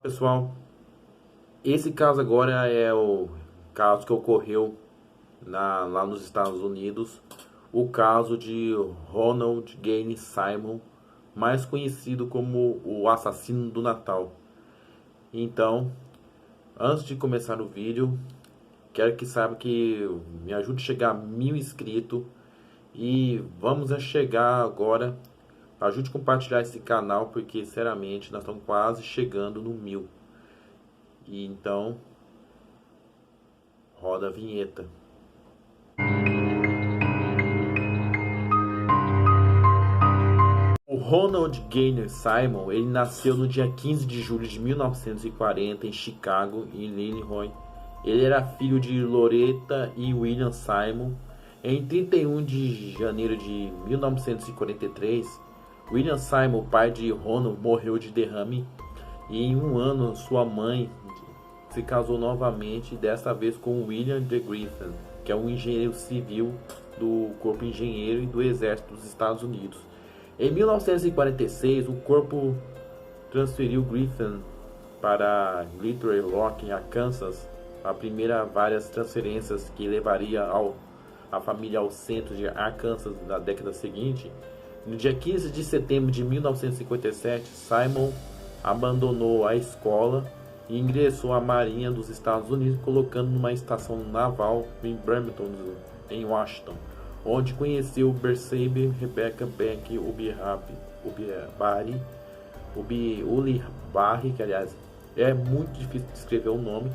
Pessoal, esse caso agora é o caso que ocorreu lá nos Estados Unidos, o caso de Ronald Gaines Simon, mais conhecido como o assassino do Natal. Então, antes de começar o vídeo, quero que saiba que me ajude a chegar a 1000 inscritos e vamos a chegar agora. Ajude a compartilhar esse canal porque, sinceramente, nós estamos quase chegando no 1000. E então, roda a vinheta. O Ronald Gaines Simon, ele nasceu no dia 15 de julho de 1940 em Chicago, em Illinois. Ele era filho de Loretta e William Simon. Em 31 de janeiro de 1943, William Simon, pai de Ronald, morreu de derrame. E em um ano, sua mãe se casou novamente, desta vez com William de Griffin, que é um engenheiro civil do Corpo Engenheiro e do Exército dos Estados Unidos. Em 1946, o corpo transferiu Griffin para Little Rock, Arkansas, a primeira várias transferências que levaria a família ao centro de Arkansas na década seguinte. No dia 15 de setembro de 1957, Simon abandonou a escola e ingressou à Marinha dos Estados Unidos, colocando numa estação naval em Bremerton, em Washington, onde conheceu Bersabe Rebecca Beck Ulibarri, que aliás é muito difícil de escrever o nome,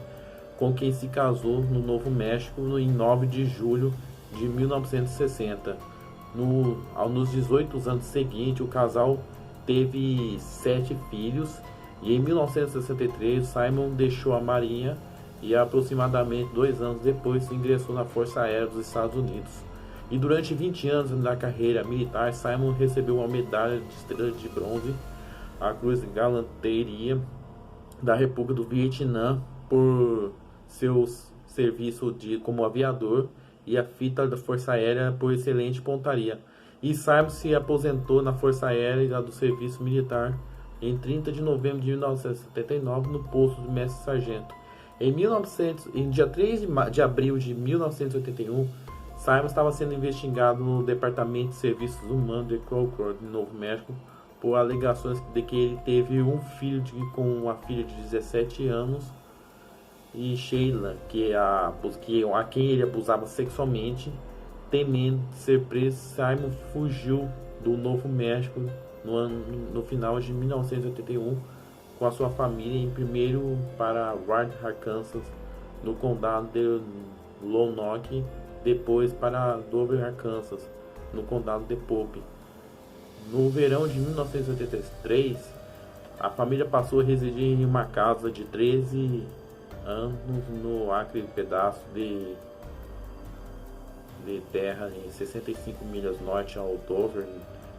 com quem se casou no Novo México em 9 de julho de 1960. Nos 18 anos seguintes, o casal teve 7 filhos e em 1963 Simon deixou a Marinha e aproximadamente 2 anos depois ingressou na Força Aérea dos Estados Unidos. E durante 20 anos da carreira militar, Simon recebeu uma medalha de estrela de bronze, a Cruz de Galanteria da República do Vietnã por seu serviço como aviador e a fita da Força Aérea por excelente pontaria. E Simon se aposentou na Força Aérea do Serviço Militar em 30 de novembro de 1979 no posto de mestre-sargento. Em dia 3 de abril de 1981, Simon estava sendo investigado no Departamento de Serviços Humanos de Concord, no Novo México, por alegações de que ele teve um filho com uma filha de 17 anos e Sheila, a quem ele abusava sexualmente. Temendo ser preso, Simon fugiu do Novo México no final de 1981 com a sua família, em primeiro para Ward, Arkansas, no condado de Lonoke, depois para Dover, Arkansas, no condado de Pope. No verão de 1983, a família passou a residir em uma casa de 13 anos no Acre, pedaço de terra em 65 milhas norte ao Dover,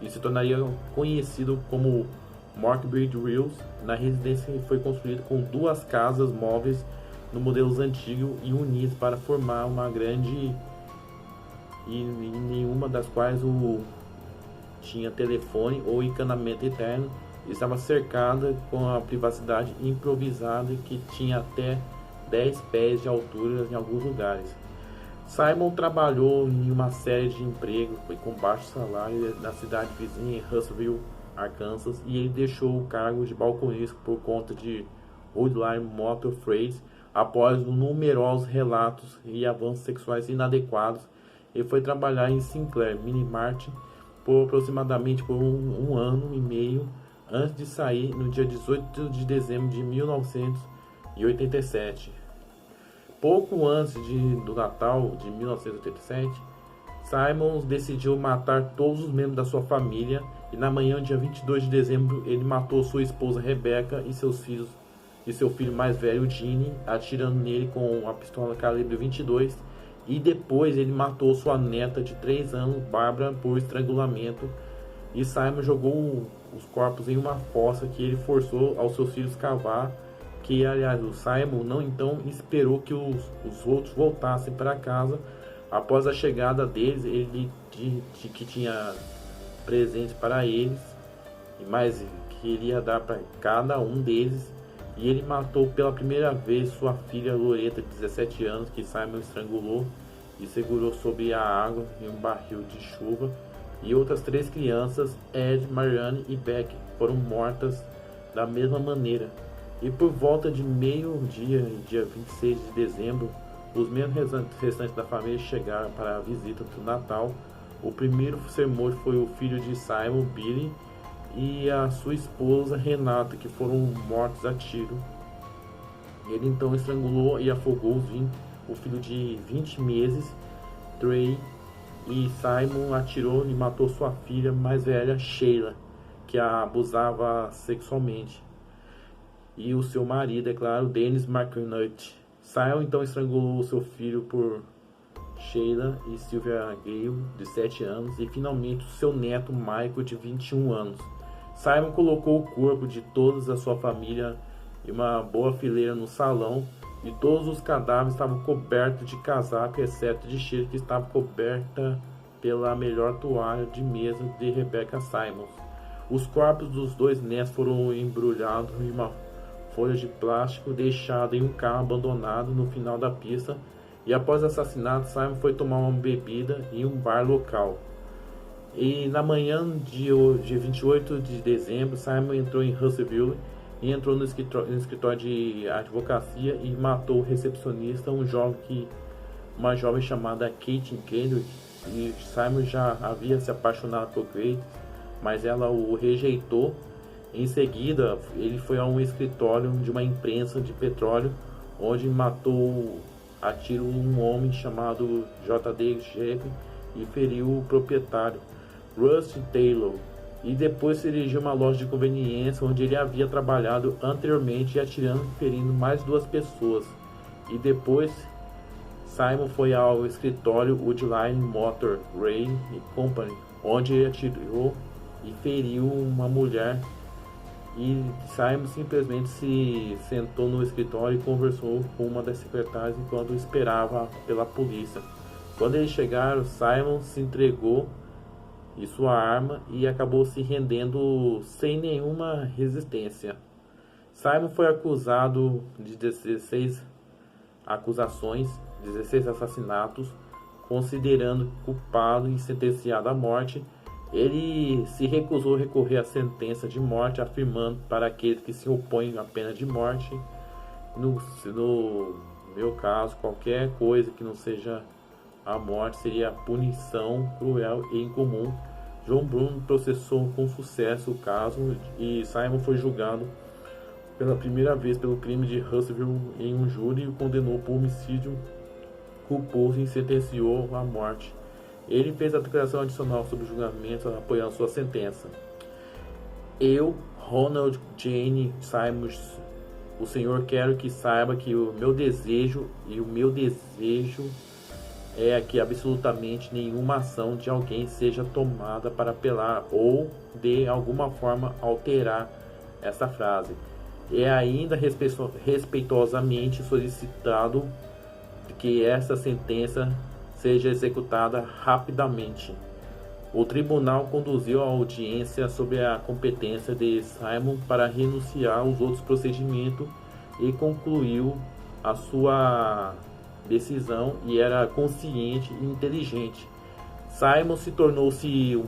e se tornaria conhecido como Morkbridge Hills. Na residência foi construída com 2 casas móveis no modelos antigos e unidas para formar uma grande, e nenhuma das quais tinha telefone ou encanamento interno. Estava cercada com a privacidade improvisada que tinha até 10 pés de altura em alguns lugares. Simon trabalhou em uma série de empregos com baixo salário na cidade vizinha, em Huntsville, Arkansas, e ele deixou o cargo de balconista por conta de Woodline Motor Freight após numerosos relatos e avanços sexuais inadequados. Ele foi trabalhar em Sinclair Mini Mart por aproximadamente um ano e meio antes de sair no dia 18 de dezembro de 1987. Pouco antes do Natal de 1987, Simon decidiu matar todos os membros da sua família e na manhã do dia 22 de dezembro ele matou sua esposa Rebecca e seus filhos e seu filho mais velho Gene, atirando nele com a pistola calibre 22, e depois ele matou sua neta de 3 anos, Barbara, por estrangulamento. E Simon jogou os corpos em uma fossa que ele forçou aos seus filhos cavar, que aliás o Simon não então esperou que os outros voltassem para casa. Após a chegada deles, ele disse que tinha presentes para eles, mas que ele ia dar para cada um deles. e ele matou pela primeira vez sua filha Loretta, de 17 anos, que Simon estrangulou e segurou sob a água em um barril de chuva, e outras 3 crianças, Ed, Marianne e Beck, foram mortas da mesma maneira. E por volta de meio-dia, dia 26 de dezembro, os membros restantes da família chegaram para a visita do Natal. O primeiro ser morto foi o filho de Simon, Billy, e a sua esposa, Renata, que foram mortos a tiro. Ele então estrangulou e afogou o filho de 20 meses, Trey, e Simon atirou e matou sua filha mais velha, Sheila, que a abusava sexualmente, e o seu marido, é claro, Dennis McNutt. Simon então estrangulou seu filho por Sheila e Sylvia Gale, de 7 anos, e finalmente seu neto Michael, de 21 anos. Simon colocou o corpo de toda a sua família em uma boa fileira no salão, e todos os cadáveres estavam cobertos de casaco, exceto de Sheila, que estava coberta pela melhor toalha de mesa de Rebecca Simons. Os corpos dos 2 netos foram embrulhados em uma folha de plástico deixada em um carro abandonado no final da pista, e após o assassinato, Simon foi tomar uma bebida em um bar local. E na manhã de 28 de dezembro, Simon entrou em Russellville e entrou no escritório de advocacia e matou o recepcionista, uma jovem chamada Kate Kendrick. E Simon já havia se apaixonado por Kate, mas ela o rejeitou. Em seguida, ele foi a um escritório de uma empresa de petróleo, onde matou a tiro um homem chamado J.D. Jeff e feriu o proprietário, Rusty Taylor, e depois se dirigiu a uma loja de conveniência onde ele havia trabalhado anteriormente, atirando e ferindo mais 2 pessoas. E depois Simon foi ao escritório Woodline Motor Rail Company, onde ele atirou e feriu uma mulher. E Simon simplesmente se sentou no escritório e conversou com uma das secretárias enquanto esperava pela polícia. Quando eles chegaram, Simon se entregou e sua arma e acabou se rendendo sem nenhuma resistência. Simon foi acusado de 16 acusações, 16 assassinatos, considerando culpado e sentenciado à morte. Ele se recusou a recorrer à sentença de morte, afirmando para aqueles que se opõem à pena de morte, no meu caso, qualquer coisa que não seja a morte seria punição cruel e incomum. John Brown processou com sucesso o caso e Simon foi julgado pela primeira vez pelo crime de Russellville em um júri e o condenou por homicídio culposo e sentenciou à morte. Ele fez a declaração adicional sobre o julgamento, apoiando sua sentença. Eu, Ronald Jane Simons, o Senhor, quero que saiba que o meu desejo é que absolutamente nenhuma ação de alguém seja tomada para apelar ou de alguma forma alterar essa frase. É ainda respeitosamente solicitado que essa sentença seja executada rapidamente. O tribunal conduziu a audiência sobre a competência de Simon para renunciar aos outros procedimentos e concluiu a sua decisão e era consciente e inteligente. Simon se tornou-se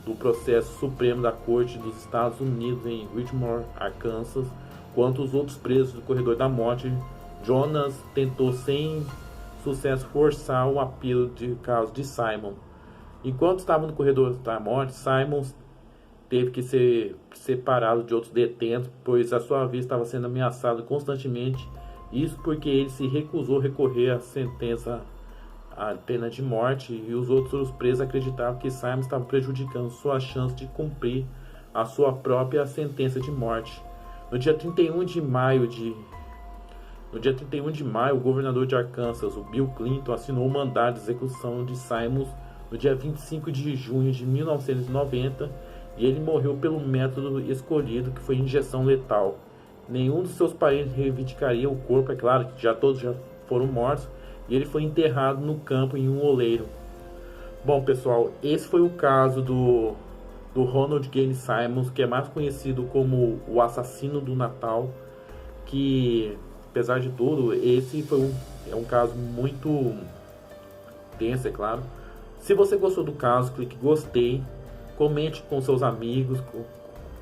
do processo supremo da Corte dos Estados Unidos em Richmond, Arkansas, quanto os outros presos do corredor da morte. Jonas tentou sem sucesso forçar o apelo de caso de Simon. Enquanto estava no corredor da morte, Simon teve que ser separado de outros detentos, pois a sua vida estava sendo ameaçada constantemente. Isso porque ele se recusou a recorrer à sentença, à pena de morte, e os outros presos acreditavam que Simon estava prejudicando sua chance de cumprir a sua própria sentença de morte. No dia 31 de maio, o governador de Arkansas, o Bill Clinton, assinou o mandado de execução de Simon no dia 25 de junho de 1990, e ele morreu pelo método escolhido, que foi injeção letal. Nenhum dos seus parentes reivindicaria o corpo, é claro que todos já foram mortos, e ele foi enterrado no campo em um oleiro. Bom, pessoal, esse foi o caso do Ronald Gene Simons, que é mais conhecido como o assassino do Natal. que, apesar de tudo, esse foi é um caso muito tenso, é claro. Se você gostou do caso, clique gostei, comente com seus amigos,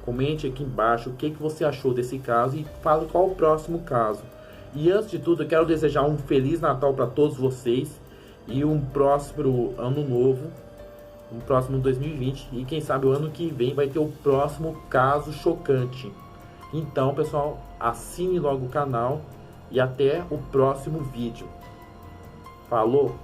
comente aqui embaixo o que você achou desse caso e fale qual o próximo caso. E antes de tudo, eu quero desejar um Feliz Natal para todos vocês e um próximo ano novo, um próximo 2020, e quem sabe o ano que vem vai ter o próximo caso chocante. Então, pessoal, assine logo o canal e até o próximo vídeo. Falou!